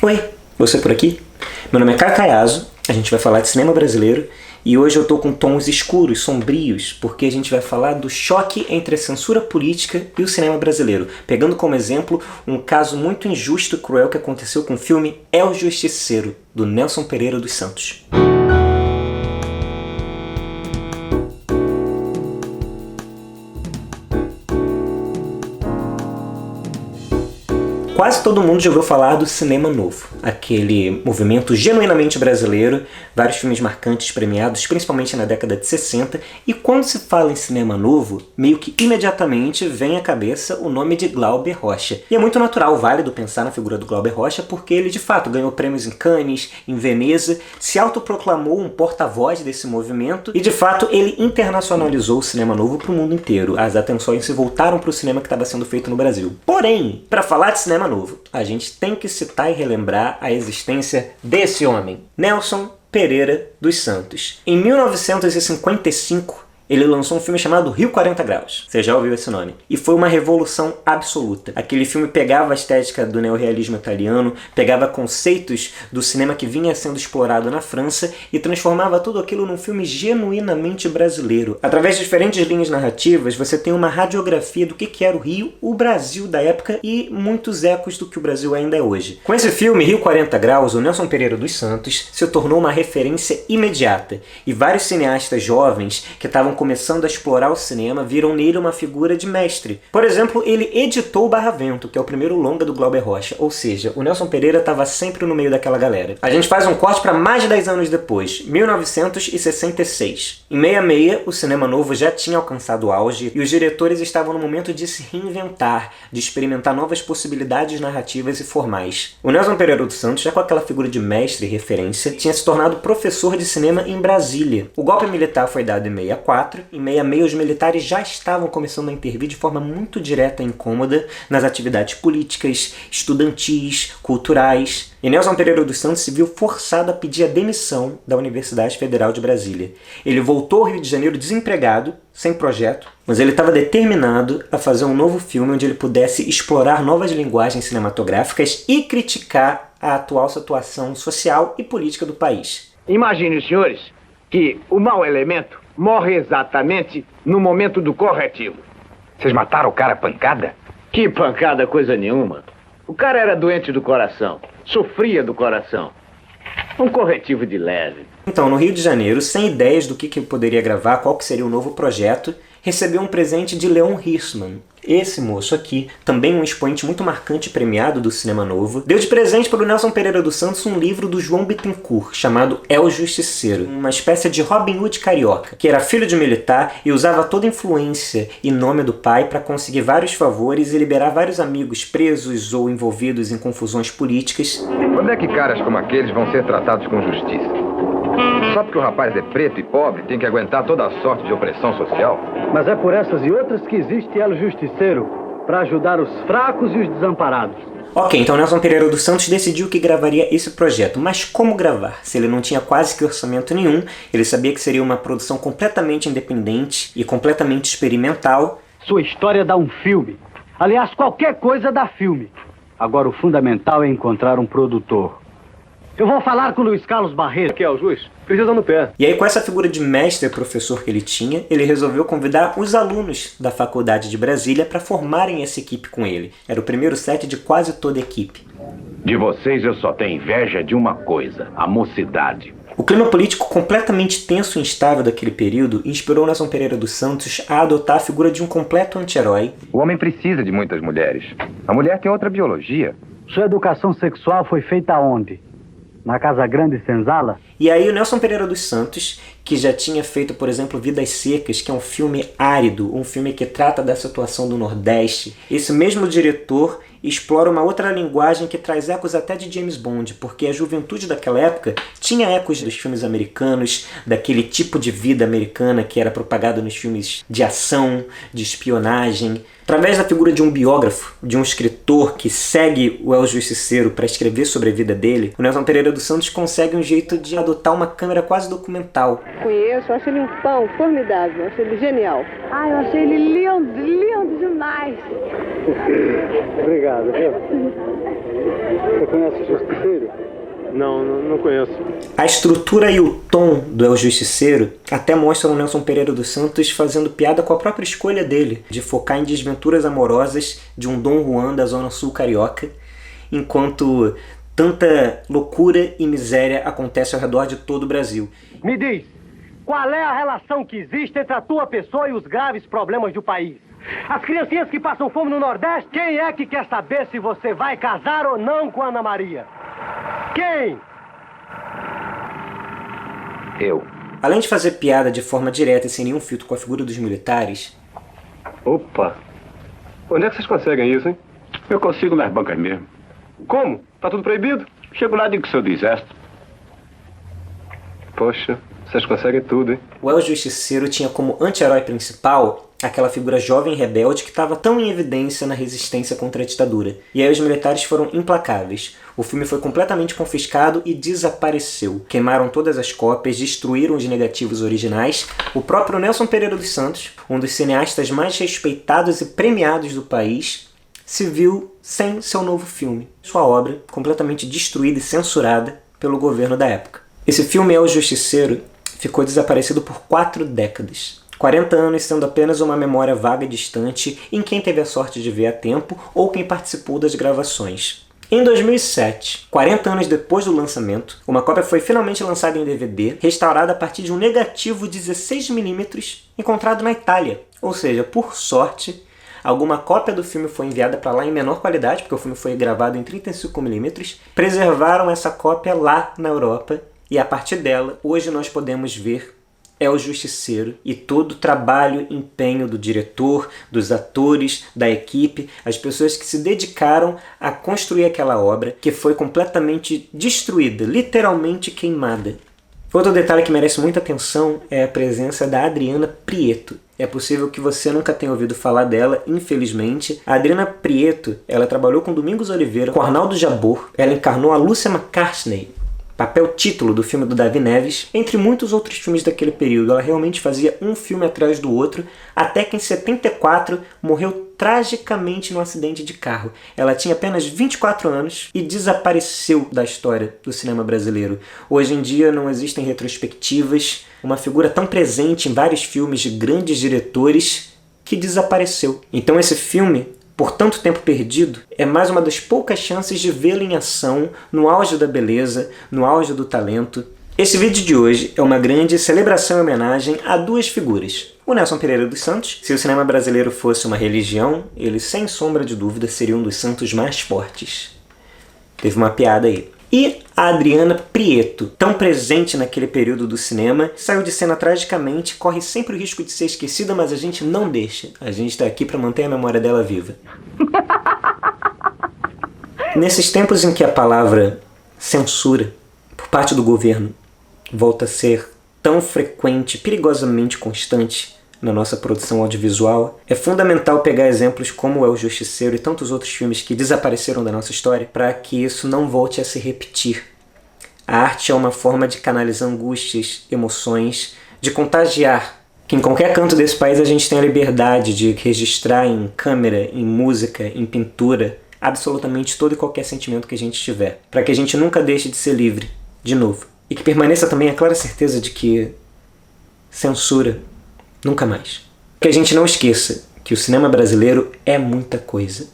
Oi, você por aqui? Meu nome é Caio Caiazzo, a gente vai falar de cinema brasileiro e hoje eu tô com tons escuros, sombrios, porque a gente vai falar do choque entre a censura política e o cinema brasileiro, pegando como exemplo um caso muito injusto e cruel que aconteceu com o filme É o Justiceiro, do Nelson Pereira dos Santos. Quase todo mundo já ouviu falar do cinema novo, aquele movimento genuinamente brasileiro, vários filmes marcantes premiados, principalmente na década de 60, e quando se fala em cinema novo, meio que imediatamente vem à cabeça o nome de Glauber Rocha. E é muito natural, válido pensar na figura do Glauber Rocha, porque ele de fato ganhou prêmios em Cannes, em Veneza, se autoproclamou um porta-voz desse movimento, e de fato ele internacionalizou o cinema novo para o mundo inteiro. As atenções se voltaram para o cinema que estava sendo feito no Brasil. Porém, para falar de cinema novo, a gente tem que citar e relembrar a existência desse homem, Nelson Pereira dos Santos. Em 1955, ele lançou um filme chamado Rio 40 Graus. Você já ouviu esse nome? E foi uma revolução absoluta. Aquele filme pegava a estética do neorrealismo italiano, pegava conceitos do cinema que vinha sendo explorado na França e transformava tudo aquilo num filme genuinamente brasileiro. Através de diferentes linhas narrativas, você tem uma radiografia do que era o Rio, o Brasil da época e muitos ecos do que o Brasil ainda é hoje. Com esse filme, Rio 40 Graus, o Nelson Pereira dos Santos se tornou uma referência imediata. E vários cineastas jovens que estavam começando a explorar o cinema, viram nele uma figura de mestre. Por exemplo, ele editou Barra Vento, que é o primeiro longa do Glauber Rocha, ou seja, o Nelson Pereira estava sempre no meio daquela galera. A gente faz um corte para mais de 10 anos depois, 1966. Em 66, o cinema novo já tinha alcançado o auge e os diretores estavam no momento de se reinventar, de experimentar novas possibilidades narrativas e formais. O Nelson Pereira dos Santos, já com aquela figura de mestre e referência, tinha se tornado professor de cinema em Brasília. O golpe militar foi dado em 64, em 66 os militares já estavam começando a intervir de forma muito direta e incômoda nas atividades políticas, estudantis, culturais. E Nelson Pereira dos Santos se viu forçado a pedir a demissão da Universidade Federal de Brasília. Ele voltou ao Rio de Janeiro desempregado, sem projeto, mas ele estava determinado a fazer um novo filme onde ele pudesse explorar novas linguagens cinematográficas e criticar a atual situação social e política do país. Imaginem, senhores, que o mau elemento morre exatamente no momento do corretivo. Vocês mataram o cara a pancada? Que pancada, coisa nenhuma. O cara era doente do coração, sofria do coração. Um corretivo de leve. Então, no Rio de Janeiro, sem ideias do que poderia gravar, qual que seria o novo projeto, recebeu um presente de Leon Hirschman. Esse moço aqui, também um expoente muito marcante e premiado do cinema novo, deu de presente para o Nelson Pereira dos Santos um livro do João Bittencourt, chamado É o Justiceiro, uma espécie de Robin Hood carioca, que era filho de militar e usava toda a influência e nome do pai para conseguir vários favores e liberar vários amigos presos ou envolvidos em confusões políticas. Quando é que caras como aqueles vão ser tratados com justiça? Só porque o rapaz é preto e pobre tem que aguentar toda a sorte de opressão social? Mas é por essas e outras que existe El Justiceiro, para ajudar os fracos e os desamparados. Ok, então Nelson Pereira dos Santos decidiu que gravaria esse projeto, mas como gravar? Se ele não tinha quase que orçamento nenhum, ele sabia que seria uma produção completamente independente e completamente experimental. Sua história dá um filme. Aliás, qualquer coisa dá filme. Agora o fundamental é encontrar um produtor. Eu vou falar com o Luiz Carlos Barreto. Que é o juiz? Precisa no pé. E aí, com essa figura de mestre e professor que ele tinha, ele resolveu convidar os alunos da Faculdade de Brasília para formarem essa equipe com ele. Era o primeiro set de quase toda a equipe. De vocês eu só tenho inveja de uma coisa, a mocidade. O clima político completamente tenso e instável daquele período inspirou Nelson Pereira dos Santos a adotar a figura de um completo anti-herói. O homem precisa de muitas mulheres. A mulher tem outra biologia. Sua educação sexual foi feita onde? Na Casa Grande Senzala? E aí o Nelson Pereira dos Santos, que já tinha feito, por exemplo, Vidas Secas, que é um filme árido, um filme que trata da situação do Nordeste, esse mesmo diretor explora uma outra linguagem que traz ecos até de James Bond, porque a juventude daquela época tinha ecos dos filmes americanos, daquele tipo de vida americana que era propagado nos filmes de ação, de espionagem. Através da figura de um biógrafo, de um escritor que segue o El Justiceiro para escrever sobre a vida dele, o Nelson Pereira dos Santos consegue um jeito de adotar uma câmera quase documental. Conheço, acho ele um pão formidável, acho ele genial. Eu achei ele lindo, lindo demais. Obrigado, viu? Você conhece o Justiceiro? Não conheço. A estrutura e o tom do El Justiceiro até mostram o Nelson Pereira dos Santos fazendo piada com a própria escolha dele, de focar em desventuras amorosas de um Dom Juan da Zona Sul carioca, enquanto tanta loucura e miséria acontece ao redor de todo o Brasil. Me diz, qual é a relação que existe entre a tua pessoa e os graves problemas do país? As criancinhas que passam fome no Nordeste, quem é que quer saber se você vai casar ou não com a Ana Maria? Quem? Eu. Além de fazer piada de forma direta e sem nenhum filtro com a figura dos militares, Opa! Onde é que vocês conseguem isso, hein? Eu consigo nas bancas mesmo. Como? Tá tudo proibido? Chego lá e digo que sou do exército. Poxa, vocês conseguem tudo, hein? o El Justiceiro tinha como anti-herói principal aquela figura jovem e rebelde que estava tão em evidência na resistência contra a ditadura. E aí os militares foram implacáveis. O filme foi completamente confiscado e desapareceu. Queimaram todas as cópias, destruíram os negativos originais. O próprio Nelson Pereira dos Santos, um dos cineastas mais respeitados e premiados do país, se viu sem seu novo filme. Sua obra completamente destruída e censurada pelo governo da época. Esse filme, El Justiceiro, ficou desaparecido por 4 décadas. 40 anos sendo apenas uma memória vaga e distante em quem teve a sorte de ver a tempo ou quem participou das gravações. Em 2007, 40 anos depois do lançamento, uma cópia foi finalmente lançada em DVD, restaurada a partir de um negativo 16mm encontrado na Itália. Ou seja, por sorte, alguma cópia do filme foi enviada para lá em menor qualidade, porque o filme foi gravado em 35mm, preservaram essa cópia lá na Europa e a partir dela, hoje nós podemos ver El Justiceiro e todo o trabalho e empenho do diretor, dos atores, da equipe, as pessoas que se dedicaram a construir aquela obra que foi completamente destruída, literalmente queimada. Outro detalhe que merece muita atenção é a presença da Adriana Prieto. É possível que você nunca tenha ouvido falar dela, infelizmente. A Adriana Prieto, ela trabalhou com Domingos Oliveira, com Arnaldo Jabor, ela encarnou a Lúcia McCartney, papel título do filme do Davi Neves, entre muitos outros filmes daquele período. Ela realmente fazia um filme atrás do outro, até que em 74 morreu tragicamente num acidente de carro. Ela tinha apenas 24 anos e desapareceu da história do cinema brasileiro. Hoje em dia não existem retrospectivas, uma figura tão presente em vários filmes de grandes diretores que desapareceu. Então esse filme, por tanto tempo perdido, é mais uma das poucas chances de vê-lo em ação, no auge da beleza, no auge do talento. Esse vídeo de hoje é uma grande celebração e homenagem a 2 figuras. O Nelson Pereira dos Santos, se o cinema brasileiro fosse uma religião, ele sem sombra de dúvida seria um dos santos mais fortes. Teve uma piada aí. E a Adriana Prieto, tão presente naquele período do cinema, saiu de cena tragicamente, corre sempre o risco de ser esquecida, mas a gente não deixa. A gente está aqui para manter a memória dela viva. Nesses tempos em que a palavra censura, por parte do governo, volta a ser tão frequente, perigosamente constante na nossa produção audiovisual, é fundamental pegar exemplos como o El Justiceiro e tantos outros filmes que desapareceram da nossa história para que isso não volte a se repetir. A arte é uma forma de canalizar angústias, emoções, de contagiar. Que em qualquer canto desse país a gente tem a liberdade de registrar em câmera, em música, em pintura, absolutamente todo e qualquer sentimento que a gente tiver, para que a gente nunca deixe de ser livre, de novo. E que permaneça também a clara certeza de que censura nunca mais. Que a gente não esqueça que o cinema brasileiro é muita coisa.